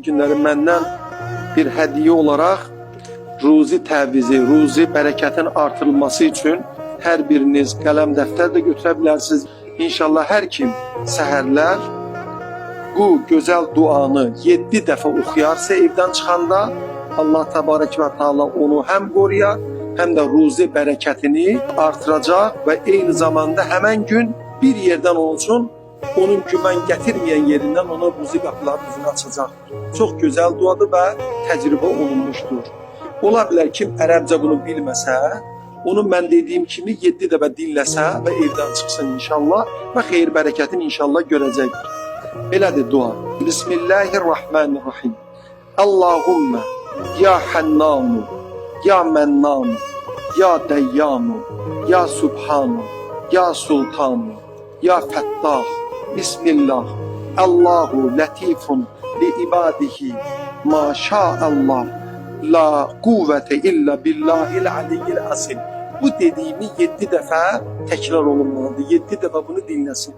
Günləri məndən bir hədiyyə olaraq ruzi təvizi, ruzi bərəkətin artırılması üçün hər biriniz qələm dəftər də götürə bilərsiniz. İnşallah hər kim səhərlər bu gözəl duanı 7 dəfə oxuyarsa evdən çıxanda Allah təbarək və Teala onu həm qoruyar, həm də ruzi bərəkətini artıracaq və eyni zamanda həmən gün bir yerdən onun üçün onun güman gətirməyən yerindən ona ruzi qapılarını açacaq. Çox gözəl duadır və təcrübə olunmuşdur. Ola bilər kim ərəbcə bunu bilməsə, onu mən dediyim kimi 7 dəfə dinləsə və evdən çıxsın inşallah və xeyir bərəkətini inşallah görəcəkdir. Belədir dua. Bismillahirrahmanirrahim. Allahümme ya Hannanu, ya Mennanu, ya Deyyanu, ya Subhanu, ya Sultanu, ya Fettah. Bismillah. Allahu latifun li ibadihi ma şa'allah. La kuvvete illa billahil aliyyil azim. Bu dediğimi 7 dəfə təkrar olunmalıdır. 7 dəfə bunu dinləsin.